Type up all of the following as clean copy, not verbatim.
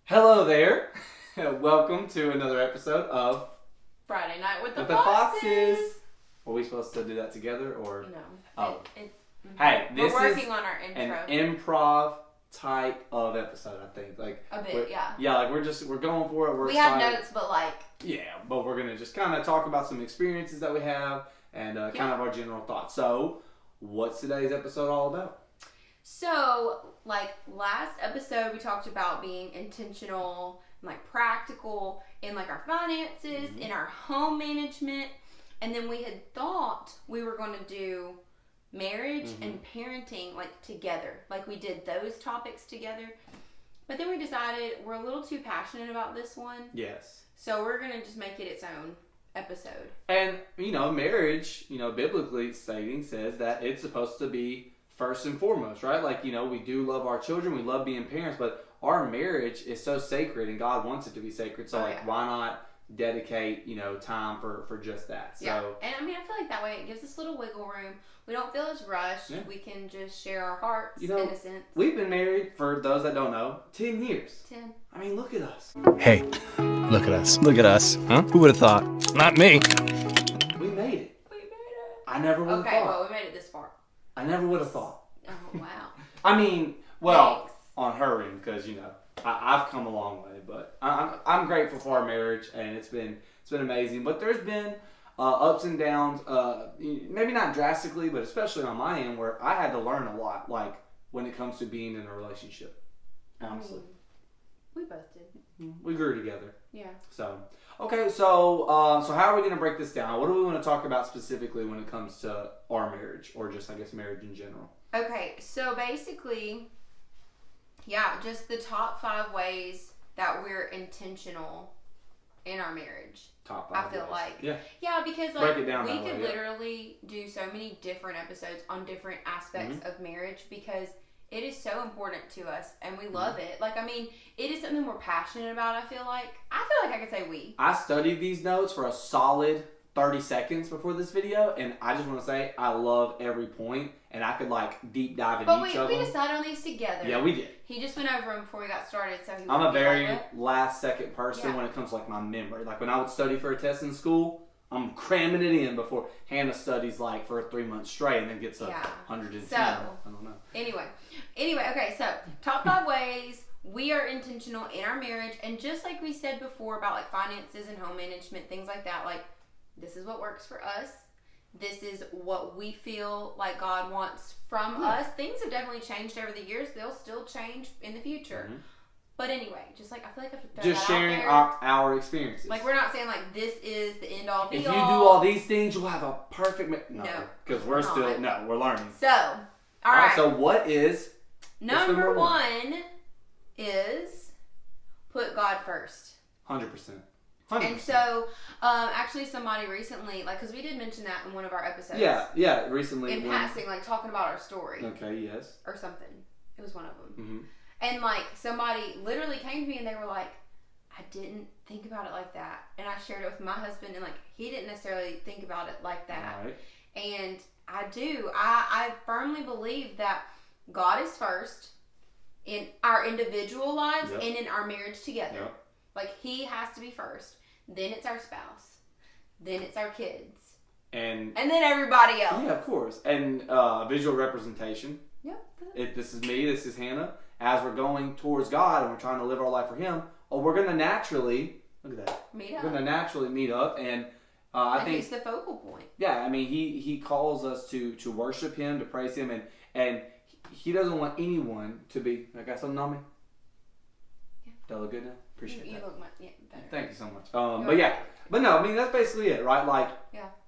Hello there. Welcome to another episode of Friday Night with the Foxes. Are we supposed to do that together or? No. Oh. Hey, this we're working is on our intro. an improv type of episode, I think. Like a bit, yeah. Yeah, like we're going for it. We excited. have notes, but but we're gonna just kind of talk about some experiences that we have and kind of our general thoughts. So, what's today's episode all about? So, last episode, we talked about being intentional and practical in our finances, in our home management, and then we had thought we were going to do marriage and parenting together. We did those topics together. But then we decided we're a little too passionate about this one. Yes. So we're going to just make it its own episode. And, marriage, biblically stating says that it's supposed to be first and foremost, right? We do love our children, we love being parents, but our marriage is so sacred and God wants it to be sacred. So, why not dedicate, time for just that? So, yeah. And I feel that way it gives us a little wiggle room. We don't feel as rushed. Yeah. We can just share our hearts, innocence. We've been married, for those that don't know, 10 years. 10. Look at us. Hey, look at us. Look at us. Huh? Who would have thought? Not me. We made it. I never would have thought. Okay, well, we made it this far. I never would have thought. Oh, wow. Thanks. On her end, because, I've come a long way, but I'm grateful for our marriage, and it's been amazing. But there's been ups and downs, maybe not drastically, but especially on my end, where I had to learn a lot, when it comes to being in a relationship. Honestly, we both did. We grew together. Yeah. So okay, so how are we going to break this down? What do we want to talk about specifically when it comes to our marriage, or just marriage in general? Okay, so basically, just the top 5 ways that we're intentional in our marriage. Top 5 I feel ways. Yeah, because break it down we could literally do so many different episodes on different aspects of marriage, because it is so important to us and we love it. It is something we're passionate about. I feel like I could say we. I studied these notes for a solid 30 seconds before this video, and I just want to say I love every point, and I could deep dive in each of them. But we decided on these together. Yeah, we did. He just went over them before we got started, so I'm a very last second person when it comes to my memory. When I would study for a test in school, I'm cramming it in before Hannah studies for 3 months straight and then gets 110. So, I don't know. Anyway, okay, so top 5 ways we are intentional in our marriage, and just like we said before about finances and home management, things like that, this is what works for us. This is what we feel like God wants from us. Things have definitely changed over the years. They'll still change in the future. But anyway, just I feel like I have to throw just that sharing out there. our experiences. We're not saying this is the end all be all. If you do all these things, you'll have a perfect no, because we're learning. So, all right. So what is number 1 is put God first. 100%. 100%. And so, actually, somebody recently, because we did mention that in one of our episodes. Yeah, recently. In passing, talking about our story. Okay, yes. Or something. It was one of them. And, somebody literally came to me and they were like, I didn't think about it like that. And I shared it with my husband, and, he didn't necessarily think about it like that. Right. And I do. I firmly believe that God is first in our individual lives and in our marriage together. Yep. He has to be first. Then it's our spouse. Then it's our kids. And then everybody else. Yeah, of course. And visual representation. Yep. This is me, this is Hannah. As we're going towards God and we're trying to live our life for Him, we're going to naturally, look at that. Meet up. We're going to naturally meet up. And I think He's the focal point. Yeah, He calls us to worship Him, to praise Him. And He doesn't want anyone to be, I got something on me? Yeah. Do I look good now? Appreciate that. You look much better. Thank you so much. But no, that's basically it, right?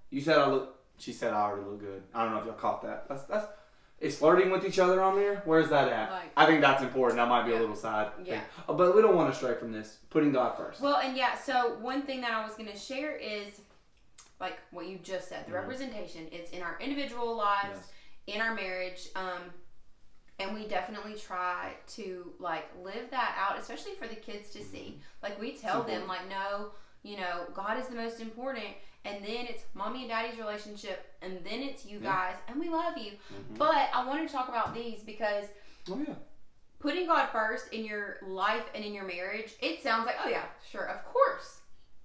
You said she said I already look good. I don't know if y'all caught that. That's is flirting with each other on there? Where's that at? I think that's important. That might be a little side thing. But we don't want to stray from this. Putting God first. Well, and so one thing that I was going to share is what you just said, the representation. It's in our individual lives, in our marriage, and we definitely try to live that out, especially for the kids to see. We tell them no, God is the most important, and then it's mommy and daddy's relationship, and then it's you guys, and we love you. But I wanted to talk about these because putting God first in your life and in your marriage, it sounds like, oh yeah, sure, of course.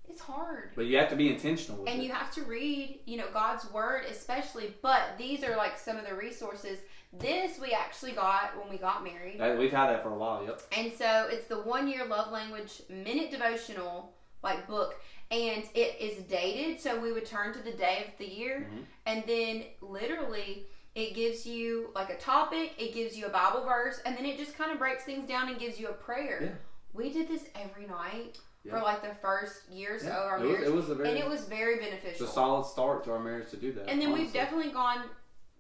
It's hard. But you have to be intentional with it. And you have to read, God's word especially. But these are like some of the resources. This we actually got when we got married. We've had that for a while, yep. And so it's the 1 Year Love Language Minute Devotional book. And it is dated. So we would turn to the day of the year. Mm-hmm. And then literally it gives you like a topic. It gives you a Bible verse. And then it just kind of breaks things down and gives you a prayer. Yeah. We did this every night. Yeah. For like the first year or so of our it marriage. Was and it was very beneficial. It's a solid start to our marriage to do that. And then honestly. we've definitely gone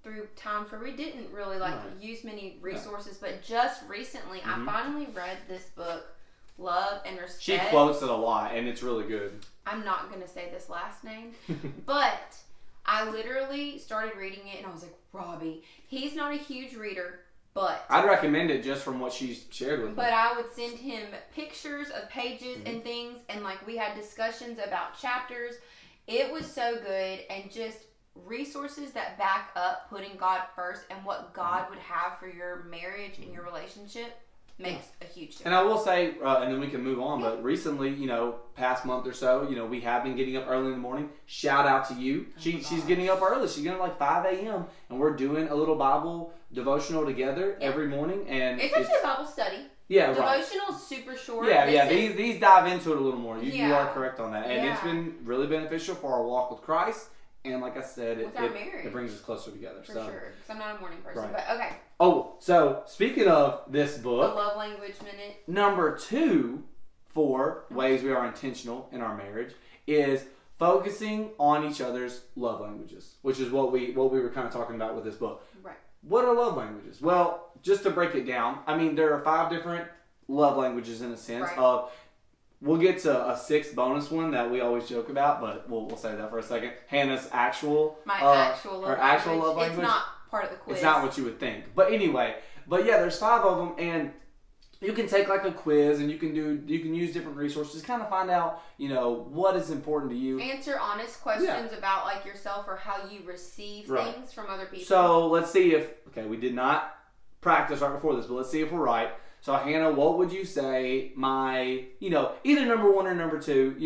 through times where we didn't really use many resources. But just recently, I finally read this book, Love and Respect. She quotes it a lot, and it's really good. I'm not going to say this last name. But I literally started reading it, and I was like, Robbie, he's not a huge reader. But I'd recommend it just from what she's shared with me. But I would send him pictures of pages and things, and we had discussions about chapters. It was so good, and just resources that back up putting God first and what God would have for your marriage and your relationship makes a huge difference. And I will say, and then we can move on, but recently, past month or so, we have been getting up early in the morning. Shout out to you. She's getting up early. She's getting up 5 a.m. and we're doing a little Bible devotional together every morning. And it's actually a Bible study. Yeah, Devotional's super short. These dive into it a little more. You are correct on that. And it's Yeah. been really beneficial for our walk with Christ. And like I said, With our marriage. it brings us closer together. For sure. Because I'm not a morning person. Right. But okay. Oh, so speaking of this The book, Love Language Minute. number 2 for ways we are intentional in our marriage is focusing on each other's love languages, which is what we were kind of talking about with this book. Right. What are love languages? Well, just to break it down, I mean, there are 5 different love languages in a sense of. We'll get to a 6th bonus one that we always joke about, but we'll save that for a second. Hannah's actual Actual love language. It's not part of the quiz. It's not what you would think. But anyway, there's 5 of them, and you can take like a quiz, and you can use different resources, kind of find out, what is important to you. Answer honest questions about yourself or how you receive things from other people. So let's see if we did not practice right before this, but let's see if we're right. So Hannah, what would you say my, either number 1 or number 2,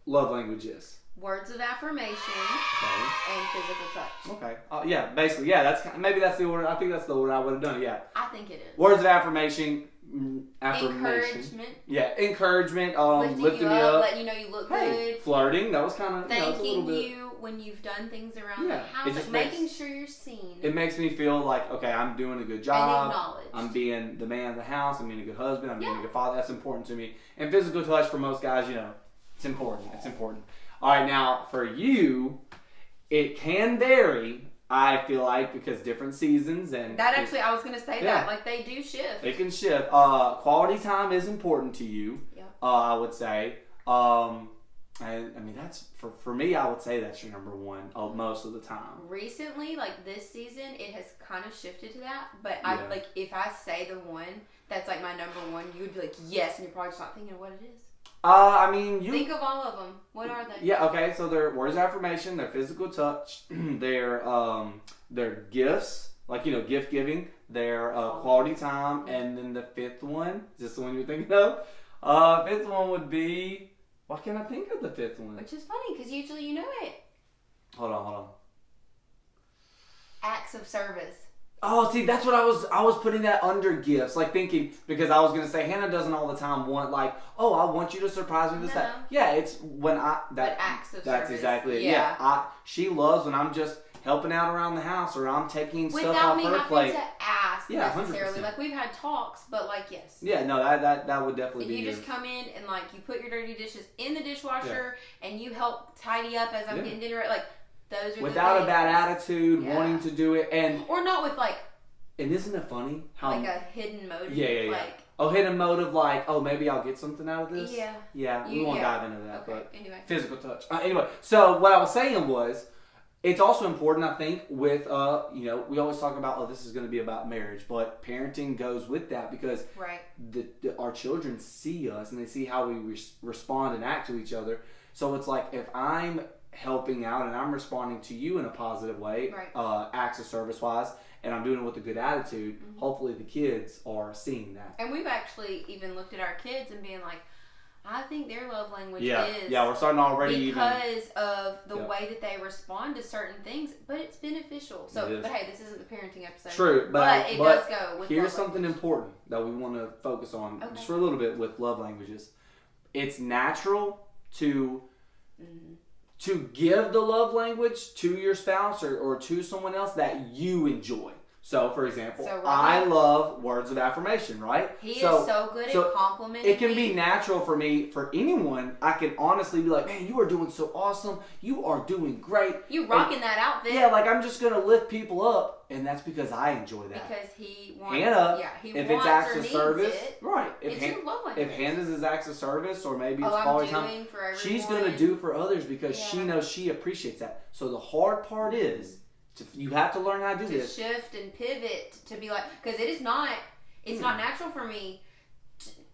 love language is? Words of affirmation and physical touch. Okay. Basically, maybe that's the order. I think that's the order I would have done it. Yeah. I think it is. Words of affirmation. Encouragement. Yeah, encouragement. Lifting you me up. Letting you know you look good. Flirting. That was kind of thanking you when you've done things around the house. Making sure you're seen. It makes me feel like, okay, I'm doing a good job. And acknowledged. I'm being the man of the house. I'm being a good husband. I'm being a good father. That's important to me. And physical touch for most guys, it's important. It's important. All right, now for you, it can vary. I feel like because different seasons and that actually, I was gonna say that they do shift. They can shift. Quality time is important to you. Yeah. I would say. I mean that's for me. I would say that's your number 1 most of the time. Recently, this season, it has kind of shifted to that. But I if I say the one that's my number 1, you would be like yes, and you're probably just not thinking of what it is. I mean, think of all of them. What are they? Yeah, okay. So they're words of affirmation, they're physical touch, they're gifts, gift giving, they're quality time, and then the 5th one, is this the one you're thinking of? 5th one would be, why can't I think of the 5th one? Which is funny because usually you know it. Hold on. Acts of service. Oh, see, that's what I was putting that under gifts, thinking, because I was going to say, Hannah doesn't all the time want, I want you to surprise me with this, that. Yeah, it's when but acts of service. That's exactly it. Yeah. She loves when I'm just helping out around the house or I'm taking stuff off her plate. Without me having to ask necessarily. 100%. We've had talks, but yes. Yeah, no, that would definitely be you just come in and you put your dirty dishes in the dishwasher and you help tidy up as I'm getting dinner ready. Those are without the a bad attitude, wanting to do it, or not with and isn't it funny how a hidden motive? Hidden motive, maybe I'll get something out of this. Yeah. We won't dive into that, but anyway, physical touch. Anyway, so what I was saying was, it's also important, I think, with we always talk about this is going to be about marriage, but parenting goes with that because our children see us and they see how we respond and act to each other. So it's if I'm helping out and I'm responding to you in a positive way, acts of service wise, and I'm doing it with a good attitude, hopefully the kids are seeing that. And we've actually even looked at our kids and being like, I think their love language Yeah, is we're starting already because of the way that they respond to certain things, but it's beneficial. So, but hey, this isn't the parenting episode. True, but it does go with here's love something language. important that we want to focus on just for a little bit with love languages. It's natural to give the love language to your spouse or to someone else that you enjoy. So, for example, I love words of affirmation, right? He is so good at complimenting It can be natural for me, for anyone. I can honestly be like, man, you are doing so awesome. You are doing great. You rocking that outfit. Yeah, like I'm just going to lift people up, and that's because I enjoy that. Because he wants, Hannah, he if wants it's acts or of needs service, it, right. It's your love language. If Hannah's is acts of service, or maybe it's I'm quality doing time, for everyone. she's going to do for others because she knows she appreciates that. So the hard part is, you have to learn how to do this. Shift and pivot to be like, because it's not natural for me.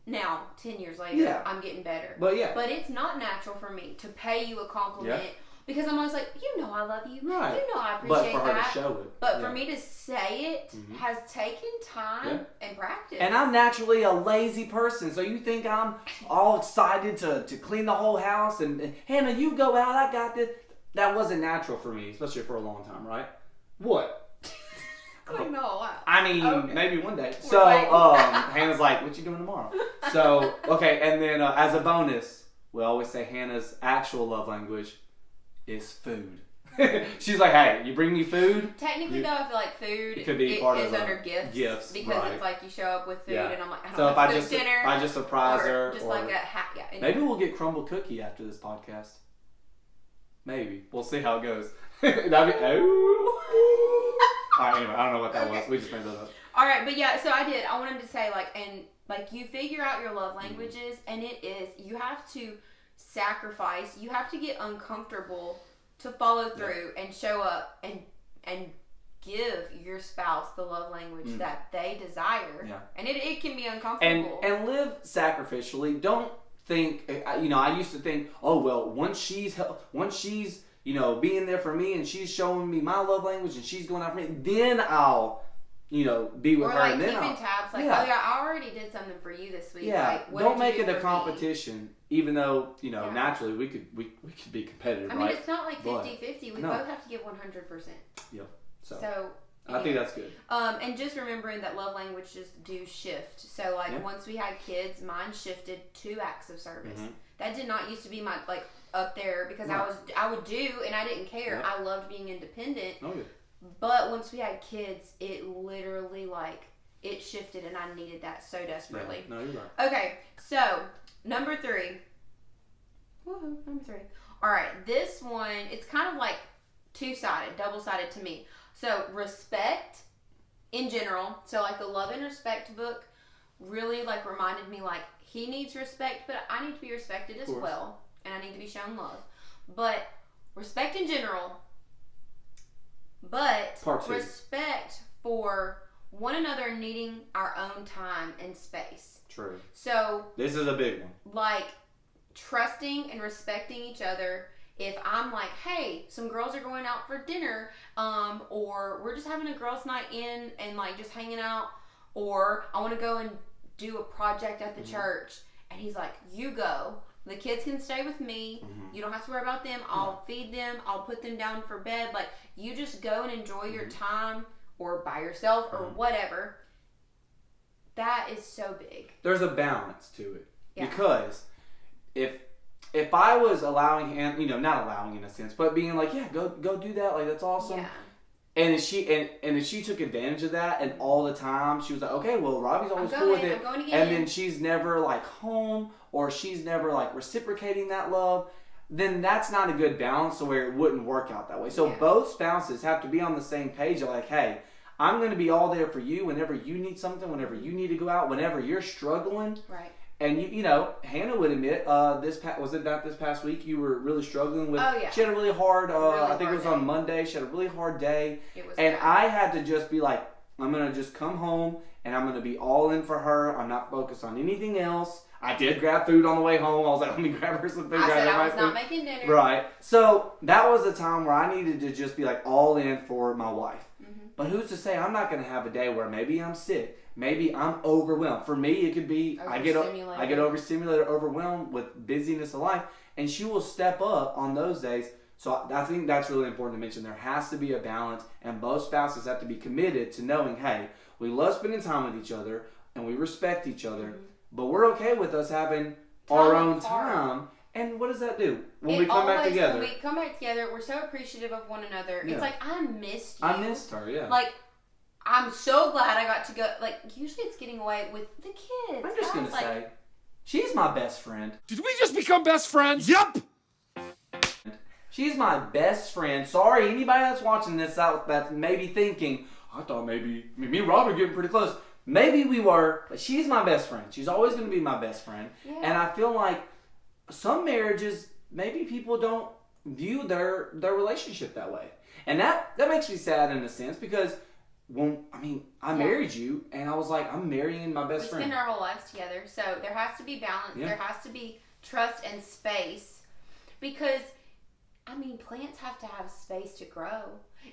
Now, 10 years later, I'm getting better. But it's not natural for me to pay you a compliment because I'm always like, you know I love you. Right. You know I appreciate that. But for her to show it. But for me to say it has taken time and practice. And I'm naturally a lazy person, so you think I'm all excited to clean the whole house and Hannah, you go out, I got this. That wasn't natural for me, especially for a long time, right? What? Clean the whole house. I mean, maybe one day. So, Hannah's like, what you doing tomorrow? So, okay, and then as a bonus, we always say Hannah's actual love language is food. She's like, hey, you bring me food? Technically, though, I feel like food could be part is of under gifts right. Because it's like you show up with food, and I'm like, I don't so have if I dinner. just surprise her, just or like a hat, anyway. Maybe we'll get crumble cookie after this podcast. Maybe we'll see how it goes. That'd be All right, anyway, I don't know what that was. We just made that up. All right, but yeah, so I wanted to say you figure out your love languages, and it is you have to sacrifice. You have to get uncomfortable to follow through and show up and give your spouse the love language that they desire. Yeah. And it can be uncomfortable. And live sacrificially. Don't think, I used to think, oh, well, once she's being there for me and she's showing me my love language and she's going out for me, then I'll, be with or her. like and then keeping tabs, like, oh yeah, I already did something for you this week. Yeah, like, what don't did you make do it a for competition, me? Even though, naturally we could be competitive, I mean, it's not like 50-50. We both have to give 100%. Yeah. So I think that's good. And just remembering that love languages do shift. So once we had kids, mine shifted to acts of service. That did not used to be my up there because I would do and I didn't care. Yeah. I loved being independent. Oh yeah. But once we had kids, it literally it shifted and I needed that so desperately. Yeah. No, you're right. Okay, so number 3. Woohoo, number 3. All right, this one, it's kind of like two-sided, double-sided to me. So respect in general. So the Love and Respect book really reminded me he needs respect, but I need to be respected as well, and I need to be shown love. But respect in general, but respect for one another needing our own time and space. True. So this is a big one. Trusting and respecting each other. If I'm like, hey, some girls are going out for dinner, or we're just having a girls' night in and just hanging out, or I want to go and do a project at the church, and he's like, you go. The kids can stay with me. You don't have to worry about them. I'll feed them. I'll put them down for bed. You just go and enjoy your time, or by yourself, or whatever. That is so big. There's a balance to it. Yeah. Because if I was allowing him, not allowing in a sense, but being like, yeah, go do that, that's awesome. Yeah. And if she took advantage of that and all the time she was like, okay, well, Robbie's always cool with it, I'm going and then she's never home, or she's never reciprocating that love, then that's not a good balance to where it wouldn't work out that way. So both spouses have to be on the same page of hey, I'm going to be all there for you whenever you need something, whenever you need to go out, whenever you're struggling. Right. And Hannah would admit, was it not this past week you were really struggling with? Oh yeah. She had a really hard. I think it was on Monday. She had a really hard day. It was. And I had to just be like, I'm gonna just come home and I'm gonna be all in for her. I'm not focused on anything else. I did grab food on the way home. I was like, let me grab her some food. I was not making dinner. Right. So that was a time where I needed to just be all in for my wife. But who's to say I'm not going to have a day where maybe I'm sick, maybe I'm overwhelmed. For me, it could be I get overstimulated, overwhelmed with busyness of life, and she will step up on those days. So I think that's really important to mention. There has to be a balance, and both spouses have to be committed to knowing, hey, we love spending time with each other, and we respect each other, but we're okay with us having our own time. And what does that do when we come back together? When we come back together, we're so appreciative of one another. Yeah. It's like, I missed you. I missed her, yeah. Like, I'm so glad I got to go. Like, usually it's getting away with the kids. I'm just going to say, she's my best friend. Did we just become best friends? Yep! She's my best friend. Sorry, anybody that's watching this out that's maybe thinking, I thought maybe me and Rob are getting pretty close. Maybe we were, but she's my best friend. She's always going to be my best friend. Yeah. And I feel like some marriages, maybe people don't view their relationship that way. And that makes me sad in a sense, because I married you, and I was like, I'm marrying my best friend. We spend our whole lives together, so there has to be balance. Yeah. There has to be trust and space, because plants have to have space to grow.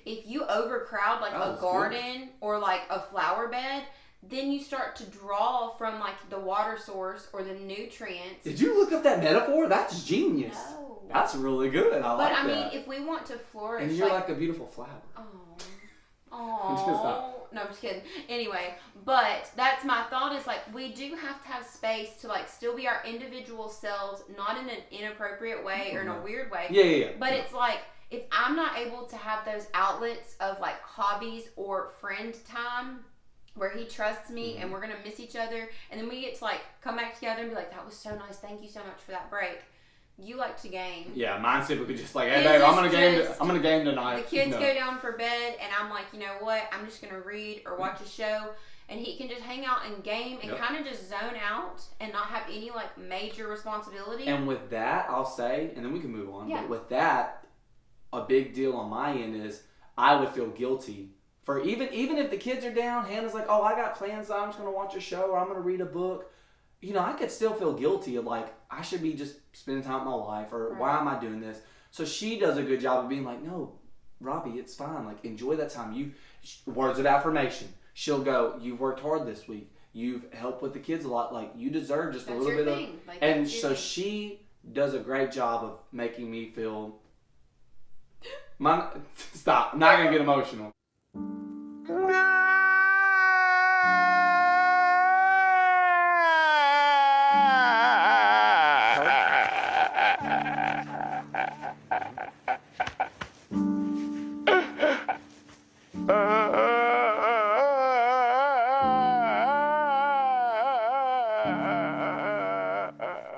If you overcrowd a garden or like a flower bed, then you start to draw from like the water source or the nutrients. Did you look up that metaphor? That's genius. No. That's really good. I like that. If we want to flourish, and you're like a beautiful flower. Oh, no, I'm just kidding. Anyway, but that's my thought, is like, we do have to have space to like still be our individual selves, not in an inappropriate way or in a weird way. Yeah. But it's like, if I'm not able to have those outlets of like hobbies or friend time where he trusts me and we're going to miss each other, and then we get to like come back together and be like, that was so nice, thank you so much for that break. You like to game. Yeah, mine's typically just like, hey babe, I'm gonna game tonight. The kids go down for bed, and I'm like, you know what? I'm just gonna read or watch a show, and he can just hang out and game and kind of just zone out and not have any like major responsibility. And with that, I'll say, and then we can move on. Yeah. But with that, a big deal on my end is I would feel guilty for even if the kids are down. Hannah's like, oh, I got plans. I'm just gonna watch a show or I'm gonna read a book. You know, I could still feel guilty of like, I should be just spending time with my wife, or why am I doing this? So she does a good job of being like, no, Robbie, it's fine. Like, enjoy that time. Words of affirmation. She'll go, you've worked hard this week. You've helped with the kids a lot. Like, you deserve just a little bit of. Like, and so she does a great job of making me feel. Stop. I'm not going to get emotional.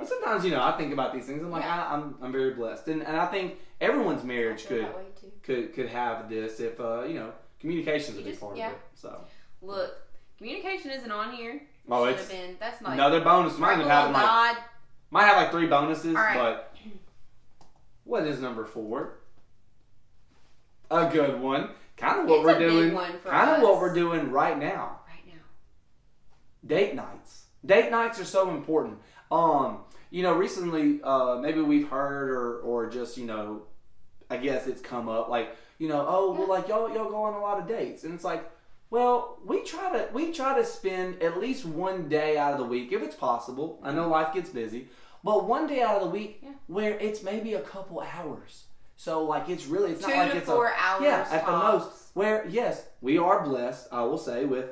Sometimes, I think about these things. I'm like, I'm very blessed, and I think everyone's marriage could have this if communication is a big part of it. So look, communication isn't on here. Oh, it's been. That's like another bonus. Might have like 3 bonuses, right. But what is number 4? A good one. Kind of what we're doing. Kind of what we're doing right now. Date nights. Date nights are so important. Recently, maybe we've heard or just, I guess it's come up like, well, like y'all go on a lot of dates, and it's like, well, we try to spend at least one day out of the week if it's possible. I know life gets busy, but one day out of the week where it's maybe a couple hours. So like it's not like it's 2 to 4 hours. Yeah, at the most. Where yes, we are blessed, I will say, with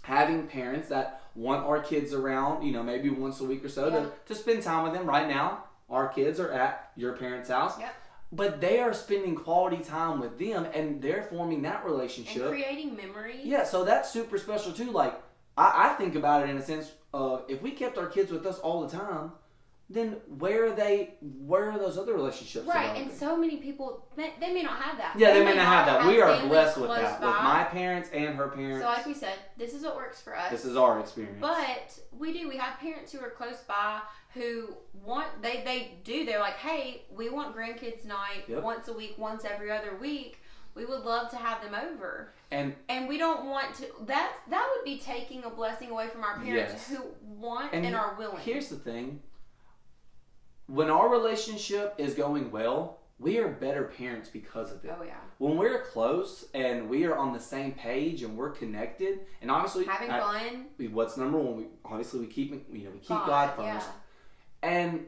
having parents that want our kids around, maybe once a week or so to spend time with them. Right now, our kids are at your parents' house. Yep. But they are spending quality time with them, and they're forming that relationship. And creating memories. Yeah, so that's super special too. Like, I think about it in a sense, if we kept our kids with us all the time, then where are those other relationships? Right, and so many people, they may not have that. Yeah, they may not have that. We are blessed with that, with my parents and her parents. So like we said, this is what works for us. This is our experience. But we have parents who are close by who want, they're like, hey, we want grandkids night once a week, once every other week. We would love to have them over. And we don't want to, that would be taking a blessing away from our parents who want and are willing. Here's the thing. When our relationship is going well, we are better parents because of it. Oh, yeah. When we're close and we are on the same page and we're connected, and obviously Having fun. What's number one? We keep God, God first, yeah. and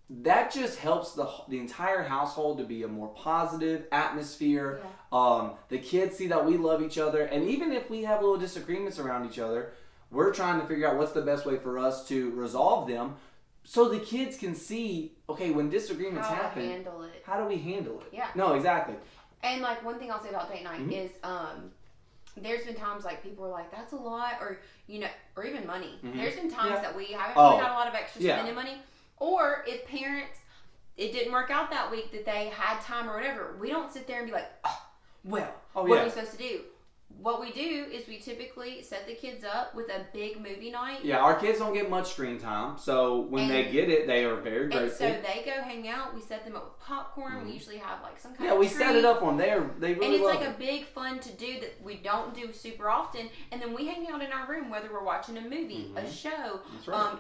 that just helps the entire household to be a more positive atmosphere. Yeah. The kids see that we love each other, and even if we have little disagreements around each other, we're trying to figure out what's the best way for us to resolve them, so the kids can see, okay, when disagreements happen, how do we handle it? Yeah. No, exactly. And like one thing I'll say about date night is, there's been times like people are like, that's a lot, or or even money. There's been times that we haven't really had a lot of extra spending money, or if parents, it didn't work out that week that they had time or whatever, we don't sit there and be like, what are we supposed to do? What we do is we typically set the kids up with a big movie night. Yeah, our kids don't get much screen time, so when they get it, they are very grateful. And so they go hang out. We set them up with popcorn. We usually have like some kind of we treat. set it up for them. They really and it's love like it. a big fun to do that we don't do super often. And then we hang out in our room, whether we're watching a movie, a show,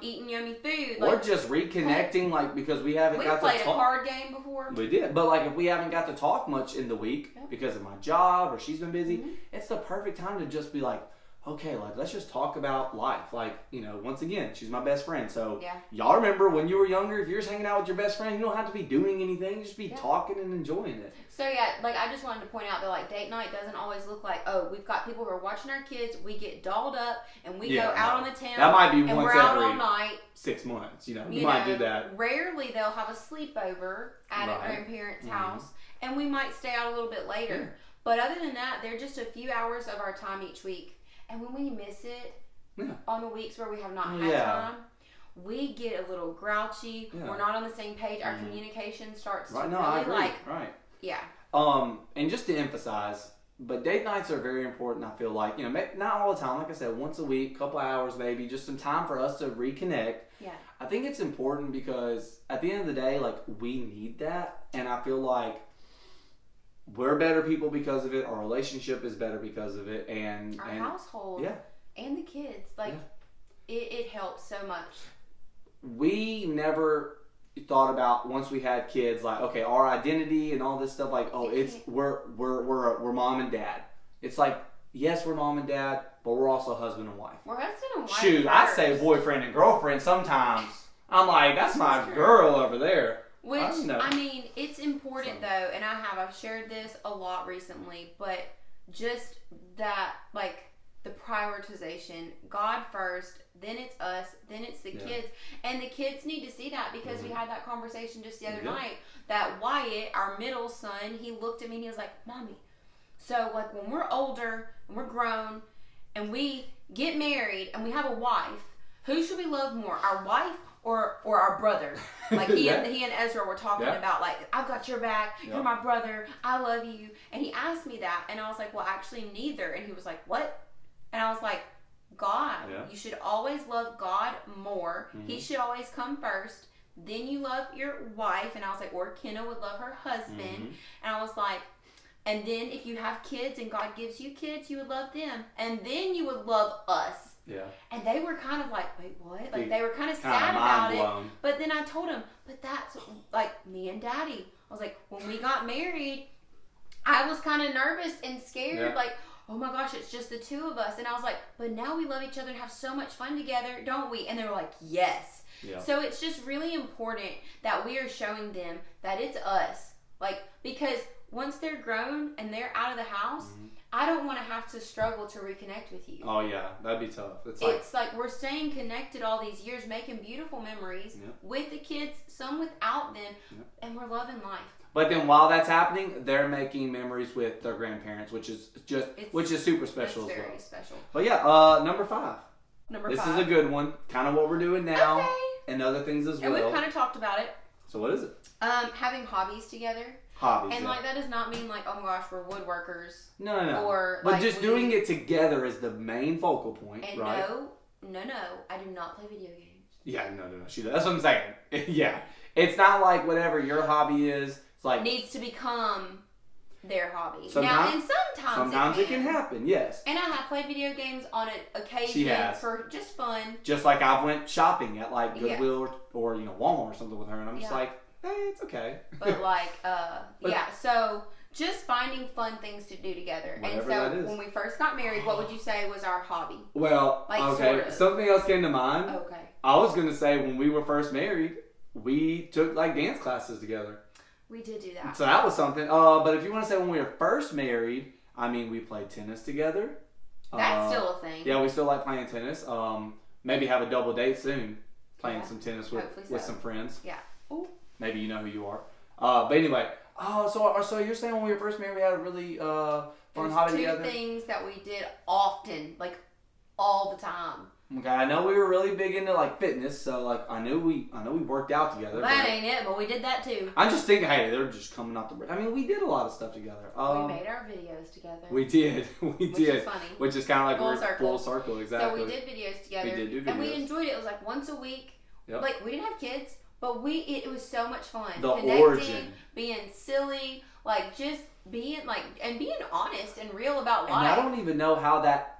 eating yummy food, or just reconnecting, because we haven't got to talk. We played a card game before. We did, but like if we haven't got to talk much in the week because of my job or she's been busy, it's the perfect time to just be like, okay, like let's just talk about life. Like, once again, she's my best friend. So y'all remember when you were younger, if you're just hanging out with your best friend, you don't have to be doing anything, just be talking and enjoying it. So I just wanted to point out that like date night doesn't always look like, oh, we've got people who are watching our kids, we get dolled up and we go out on the town. That might be and once we're out every all night. 6 months, we might do that. Rarely they'll have a sleepover at a grandparent's house, and we might stay out a little bit later. Yeah. But other than that, they're just a few hours of our time each week. And when we miss it on the weeks where we have not had time, we get a little grouchy. Yeah. We're not on the same page. Our communication starts to really I agree. Right. Yeah. And just to emphasize, but date nights are very important, I feel like. Not all the time. Like I said, once a week, couple hours maybe, just some time for us to reconnect. Yeah. I think it's important because at the end of the day, like, we need that. And I feel like we're better people because of it. Our relationship is better because of it. And our household. Yeah. And the kids. It helps so much. We never thought about, once we had kids, like, okay, our identity and all this stuff, like, we're mom and dad. It's like, yes, we're mom and dad, but we're also husband and wife. We're husband and wife. Shoot, I say boyfriend and girlfriend sometimes. I'm like, that's my girl over there. Which, it's important though, and I've shared this a lot recently, but just that, like, the prioritization, God first, then it's us, then it's the kids. And the kids need to see that because we had that conversation just the other night that Wyatt, our middle son, he looked at me and he was like, Mommy, so like when we're older and we're grown and we get married and we have a wife, who should we love more, our wife or our brother? Like he and Ezra were talking about, like, I've got your back, you're my brother, I love you. And he asked me that and I was like, well, actually neither. And he was like, what? And I was like, God. Yeah. You should always love God more. He should always come first. Then you love your wife. And I was like, or Kenna would love her husband. And I was like, and then if you have kids and God gives you kids, you would love them. And then you would love us. Yeah. And they were kind of like, wait, what? Like, they were kind of sad about it. But then I told them, but that's like me and Daddy. I was like, when we got married, I was kind of nervous and scared. Like, oh my gosh, it's just the two of us. And I was like, but now we love each other and have so much fun together, don't we? And they were like, yes. Yeah. So it's just really important that we are showing them that it's us. Like, because once they're grown and they're out of the house, I don't want to have to struggle to reconnect with you. Oh yeah, that'd be tough. It's like we're staying connected all these years, making beautiful memories with the kids, some without them, and we're loving life. But then while that's happening, they're making memories with their grandparents, which is super special as well. Very special. But yeah, number 5. This is a good one. Kind of what we're doing now, and other things as well. And we've kind of talked about it. So what is it? Having hobbies together. Hobbies. And like that does not mean like, oh my gosh, we're woodworkers. No. Or but like just doing it together is the main focal point, and right? No, I do not play video games. Yeah, no. That's what I'm saying. Yeah, it's not like whatever your hobby is. Like, needs to become their hobby. Sometimes it can happen, yes. And I have played video games on an occasion for just fun. Just like I've went shopping at like Goodwill or Walmart or something with her, and I'm just like, hey, it's okay. But like, yeah. So just finding fun things to do together. Whatever And that so is. when we first got married, what would you say was our hobby? Well, Like, okay, sort of. something else came to mind. Okay. I was gonna say when we were first married, we took like dance classes together. We did do that. So that was something. But if you want to say when we were first married, I mean, we played tennis together. That's still a thing. Yeah, we still like playing tennis. Maybe have a double date soon, playing Yeah. some tennis Hopefully with so. some friends. Yeah. Ooh. Maybe you know who you are. But anyway, so you're saying when we were first married, we had a really fun There's hobby two together? things that we did often, like all the time. Okay, I know we were really big into like fitness, so like I know we worked out together. Well, that but ain't it, but we did that too. I'm just thinking, hey, they're just coming out the. I mean, we did a lot of stuff together. We made our videos together. We did, which is funny. Which is kind of like Full we're circle. full circle, exactly. So we did videos together. We did do And we videos. enjoyed it. It was like once a week. Yep. Like we didn't have kids, but it was so much fun. The Connecting, origin. being silly, like just being like and being honest and real about And life. I don't even know how that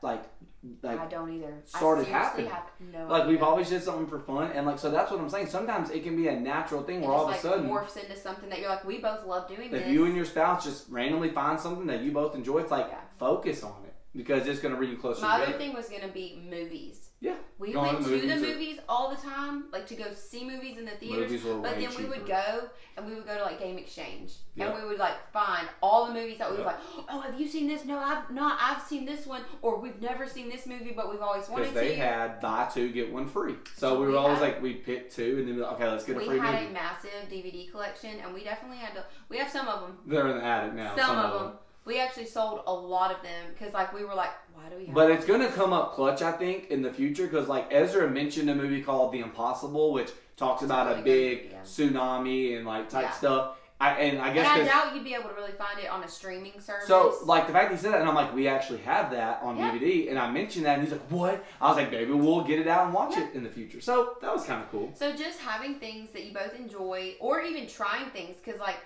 I don't either. started I seriously happening. have no like idea. we've always did something for fun, and like so that's what I'm saying. Sometimes it can be a natural thing it where all of a just, like, sudden, morphs into something that you're like, we both love doing this. if you and your spouse just randomly find something that you both enjoy, it's like Yeah. focus on it because it's gonna bring you closer My together. other thing was gonna be movies. Yeah. We Going went to to the movies or- movies all the time, like to go see movies in the theaters. Movies were But way then we would cheaper. go and we would go to like Game Exchange, Yep. and we would like find all the movies that we Yep. were like, oh, have you seen this? No, I've not. I've seen this one, or we've never seen this movie, but we've always wanted Because they to. had buy two get one free, so So we we were always had- like we'd pick two and then be like, okay, let's get a We free had movie. a massive DVD collection, and we definitely had to. We have some of them. They're in the attic now. Some of them. We actually sold a lot of them because like we were like, why do we have? But all it's gonna these? come up clutch, I think, in the future because like Ezra mentioned a movie called The Impossible, which talks It's a about really a good big movie, yeah. tsunami and like type Yeah. stuff. I guess And I 'cause- doubt you'd be able to really find it on a streaming service. so like the fact he said that, and I'm like, we actually have that on Yeah. DVD, and I mentioned that, and he's like, what? I was like, maybe we'll get it out and watch Yeah. it in the future. So that was kind of cool. So just having things that you both enjoy, or even trying things, because like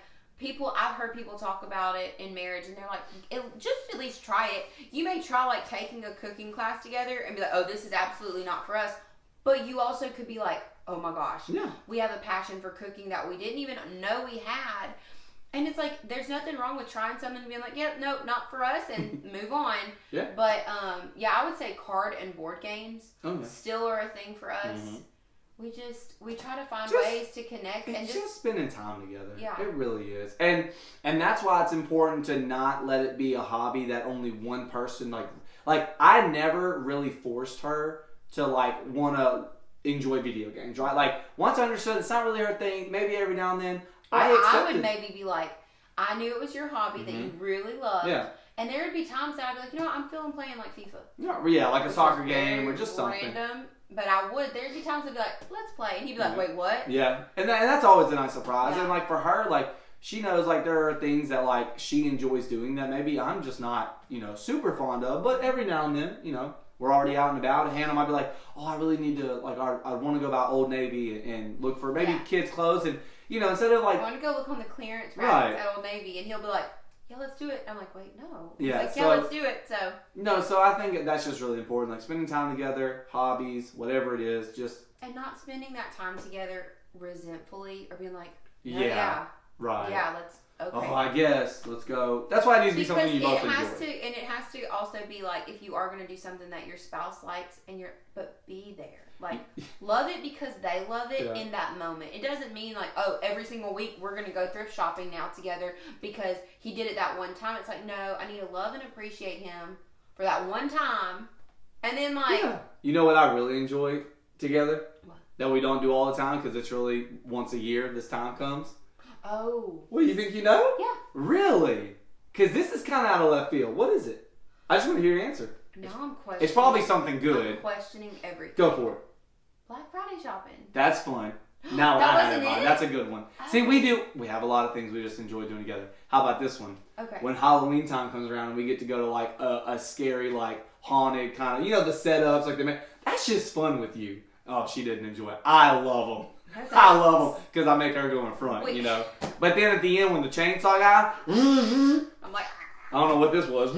I've heard people talk about it in marriage, and they're like, just at least try it. You may try like taking a cooking class together and be like, oh, this is absolutely not for us. But you also could be like, oh my gosh, Yeah. we have a passion for cooking that we didn't even know we had. And it's like, there's nothing wrong with trying something and being like, yeah, no, not for us, and move on. Yeah. But yeah, I would say card and board games Oh, yeah. still are a thing for us. Mhm. We try to find Just- ways to connect and It's just just spending time together. Yeah. It really is. And that's why it's important to not let it be a hobby that only one person like I never really forced her to like want to enjoy video games, right? Like once I understood it's not really her thing, maybe every now and then I I accepted. would maybe be like, I knew it was your hobby that you really loved. Yeah. And there would be times that I'd be like, you know what, I'm feeling playing like FIFA. Yeah, like a Which soccer is game or very just something. random. But there'd be times I'd be like, let's play. And he'd be like, Yeah. wait, what? Yeah, and that's always a nice surprise. Yeah. And like for her, like she knows like there are things that like she enjoys doing that maybe I'm just not, super fond of. But every now and then, we're already out and about. And Hannah might be like, oh, I really need to like I want to go by Old Navy and look for maybe Yeah. kids' clothes and instead of I like want to go look on the clearance Right. racks at Old Navy. And he'll be like, yeah, let's do it. I'm like, wait, no. Yeah, He's like, so- let's do it. So no. So I think that's just really important. Like spending time together, hobbies, whatever it is, just and not spending that time together resentfully or being like, no, yeah, right. yeah, let's okay. Oh, I guess let's go. That's why it needs to be Because something you both it has enjoy. to, and it has to also be like if you are going to do something that your spouse likes, but be there, like love it because they love it Yeah. in that moment. It doesn't mean like, oh, every single week we're going to go thrift shopping now together because he did it that one time. It's like, no, I need to love and appreciate him for that one time, and then like, Yeah. You know what I really enjoy together? What? That we don't do all the time because it's really once a year this time comes. oh, What, you think you know? yeah. Really? Because this is kind of out of left field. What is it? I just want to hear your answer. Now I'm questioning. It's probably something I'm good. questioning everything. Go for it. Black Friday shopping. That's fun. Now That I have wasn't it in mind. it? That's a good one. See, we have a lot of things we just enjoy doing together. How about this one? Okay. When Halloween time comes around and we get to go to like a scary, like haunted kind of, the setups, like that's just fun with you. Oh, she didn't enjoy it. I love them. I love them because I make her go in front, Wait. But then at the end when the chainsaw guy, I I'm like, don't know what this was,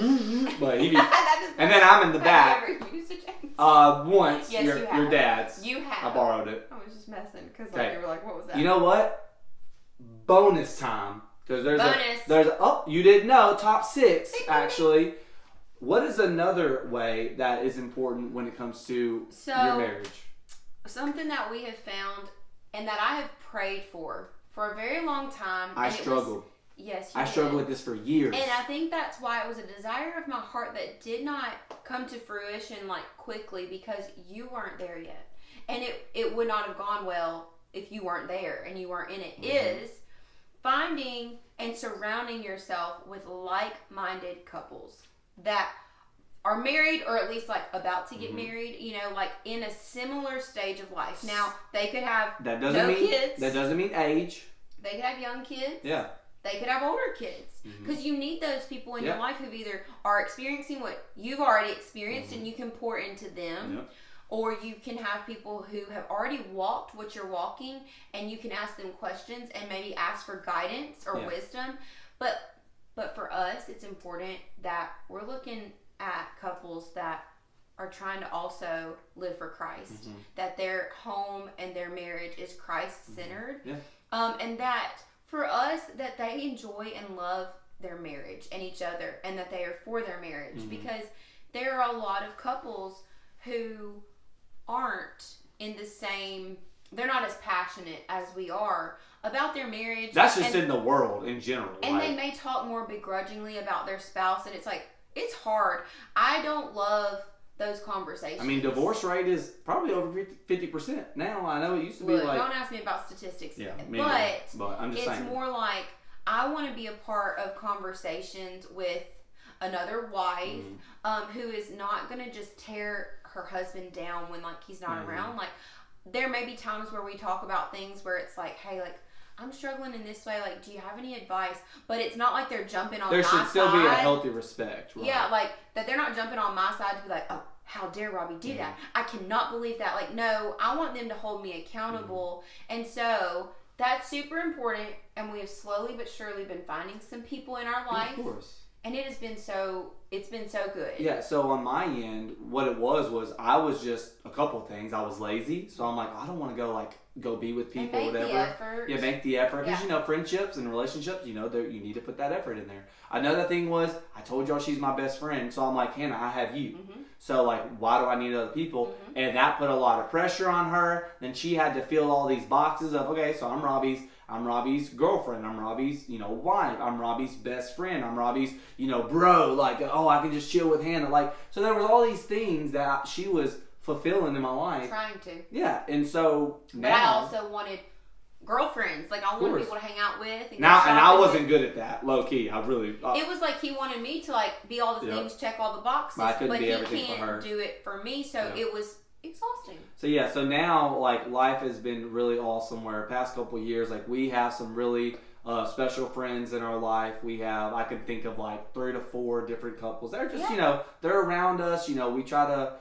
but he, that is and then I'm in the back. Have you ever used a chainsaw? Once Yes, your you have. dad's, You I have. borrowed it. I was just messing because Okay. you were like, what was that? You know what? bonus time. Because Bonus. you didn't know, top 6 actually. What is another way that is important when it comes to your marriage? Something that we have found and that I have prayed for a very long time. I struggled. Yes, I struggled with this for years. And I think that's why it was a desire of my heart that did not come to fruition like quickly because you weren't there yet. And it would not have gone well if you weren't there and you weren't in it. Is finding and surrounding yourself with like-minded couples that are married or at least like about to get married, you know, like in a similar stage of life. Now, they could have kids. That doesn't mean age. They could have young kids. Yeah. They could have older kids. Because you need those people in your life who either are experiencing what you've already experienced and you can pour into them. Yep. Or you can have people who have already walked what you're walking and you can ask them questions and maybe ask for guidance or wisdom. But for us, it's important that we're looking at couples that are trying to also live for Christ. That their home and their marriage is Christ-centered. And that for us, that they enjoy and love their marriage and each other and that they are for their marriage. Because there are a lot of couples who aren't in the same, they're not as passionate as we are about their marriage. That's just in the world in general. And they may talk more begrudgingly about their spouse, and it's like, it's hard. I don't love those conversations. I mean, divorce rate is probably over 50% now. I know it used to be like... Don't ask me about statistics. Yeah, but I'm just saying. It's more like, I want to be a part of conversations with another wife who is not going to just tear her husband down when like he's not around. Like there may be times where we talk about things where it's like, hey, like I'm struggling in this way, like do you have any advice? But it's not like they're jumping on my side. There should still be a healthy respect, right? Yeah, like that they're not jumping on my side to be like, oh, how dare Robbie do that? I cannot believe that. Like, no, I want them to hold me accountable. And so that's super important, and we have slowly but surely been finding some people in our life. Of course. And it's been so good. Yeah, so on my end, what it was I was just a couple things. I was lazy, so I'm like, I don't want to go be with people or whatever. The effort. Yeah, make the effort. Because, you know, friendships and relationships, you know, you need to put that effort in there. Another thing was, I told y'all she's my best friend, so I'm like, Hannah, I have you. So, like, why do I need other people? And that put a lot of pressure on her. Then she had to fill all these boxes of, okay, so I'm Robbie's girlfriend. I'm Robbie's, you know, wife. I'm Robbie's best friend. I'm Robbie's, you know, bro. Like, oh, I can just chill with Hannah. Like, so there was all these things that she was fulfilling in my life. Trying to. Yeah, and so now. But I also wanted girlfriends. Like, I wanted people to hang out with. And I wasn't good at that, low key. I really. It was like he wanted me to, like, be all the things, check all the boxes. But I couldn't be he everything for her. can't do it for me, so it was exhausting. So yeah, so now like life has been really awesome. Where past couple of years, like we have some really special friends in our life. I can think of like 3 to 4 different couples. They're just you know they're around us. You know we try to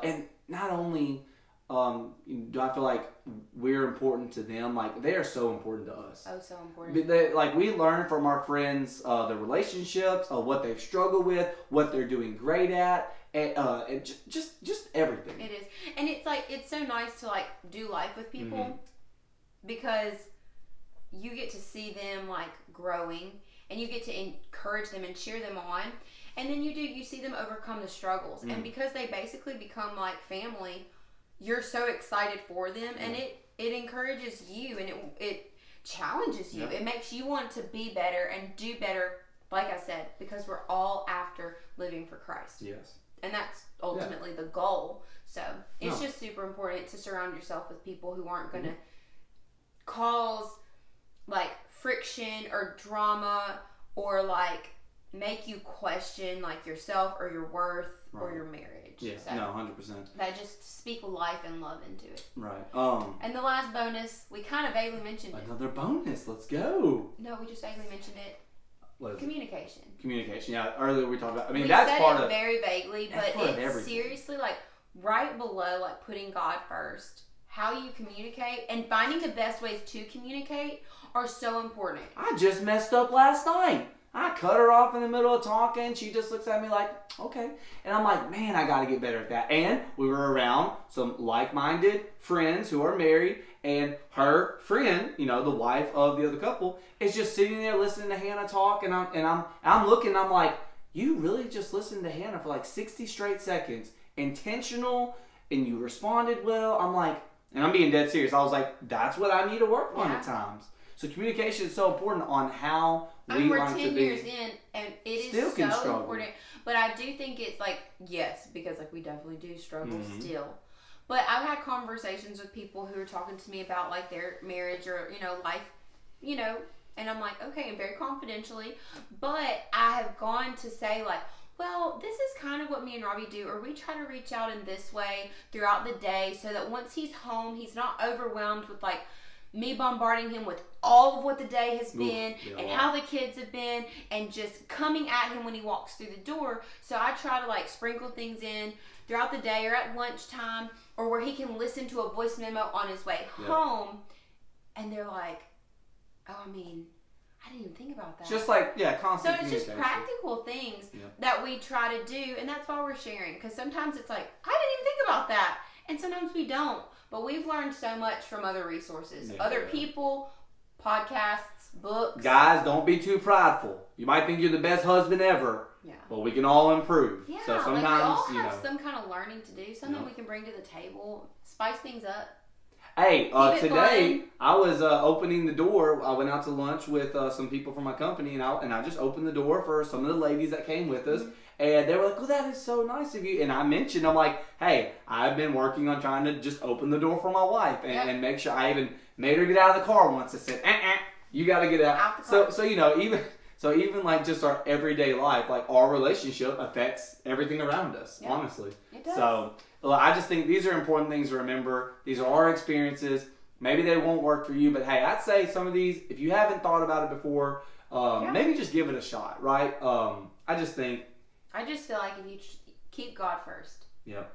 and not only do I feel like we're important to them, like they are so important to us. Oh, so important. Like we learn from our friends their relationships, what they've struggled with, what they're doing great at. And just everything. It is, and it's like it's so nice to like do life with people because you get to see them like growing, and you get to encourage them and cheer them on, and then you see them overcome the struggles, and because they basically become like family, you're so excited for them, and it encourages you, and it challenges you. It makes you want to be better and do better. Like I said, because we're all after living for Christ. Yes. And that's ultimately the goal. So it's just super important to surround yourself with people who aren't going to cause like friction or drama or like make you question like yourself or your worth or your marriage. Yeah, so 100%. That just speak life and love into it. Right. And the last bonus, we kind of vaguely mentioned it. Another bonus. Let's go. No, we just vaguely mentioned it. Communication. Communication. Yeah, earlier we talked about. I mean, we that's said part it of very vaguely, but it's seriously like right below like putting God first. How you communicate and finding the best ways to communicate are so important. I just messed up last night. I cut her off in the middle of talking. She just looks at me like, okay. And I'm like, man, I got to get better at that. And we were around some like-minded friends who are married, and her friend, you know, the wife of the other couple, is just sitting there listening to Hannah talk, and I'm looking, I'm like, you really just listened to Hannah for like 60 straight seconds, intentional, and you responded well. I'm like, and I'm being dead serious. I was like, that's what I need to work on at times. So communication is so important on how we're 10 years in, and it is so important. But I do think it's like, yes, because like we definitely do struggle still. But I've had conversations with people who are talking to me about like their marriage or, you know, life, you know, and I'm like, okay, and very confidentially. But I have gone to say like, well, this is kind of what me and Robbie do, or we try to reach out in this way throughout the day so that once he's home, he's not overwhelmed with like me bombarding him with all of what the day has been and how the kids have been and just coming at him when he walks through the door. So I try to like sprinkle things in throughout the day or at lunchtime or where he can listen to a voice memo on his way home. And they're like, oh, I mean, I didn't even think about that. Just like, constant So it's just practical things that we try to do, and that's why we're sharing. Because sometimes it's like, I didn't even think about that. And sometimes we don't. But we've learned so much from other resources. Other people, podcasts, books. Guys, don't be too prideful. You might think you're the best husband ever. Yeah. But we can all improve. Yeah, so sometimes, like we all have some kind of learning to do. Something we can bring to the table. Spice things up. Hey, today I was opening the door. I went out to lunch with some people from my company, and I just opened the door for some of the ladies that came with us. And they were like, "Oh, that is so nice of you." And I mentioned, I'm like, "Hey, I've been working on trying to just open the door for my wife and make sure." I even made her get out of the car once. I said, "You got to get out." So you know, even like just our everyday life, like our relationship affects everything around us. Yeah, honestly, it does. So I just think these are important things to remember. These are our experiences. Maybe they won't work for you, but hey, I'd say some of these, if you haven't thought about it before, maybe just give it a shot, right? I just feel like if you keep God first. Yep.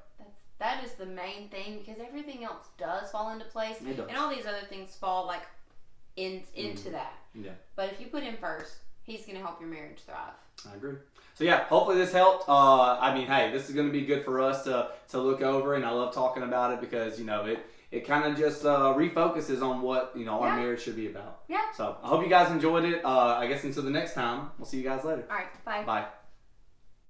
That is the main thing, because everything else does fall into place. It does. And all these other things fall like into that. Yeah. But if you put him first, he's going to help your marriage thrive. I agree. So yeah, hopefully this helped. I mean, hey, this is going to be good for us to look over, and I love talking about it because, you know, it kind of just refocuses on what, you know, our marriage should be about. Yeah. So I hope you guys enjoyed it. I guess until the next time, we'll see you guys later. All right. Bye. Bye.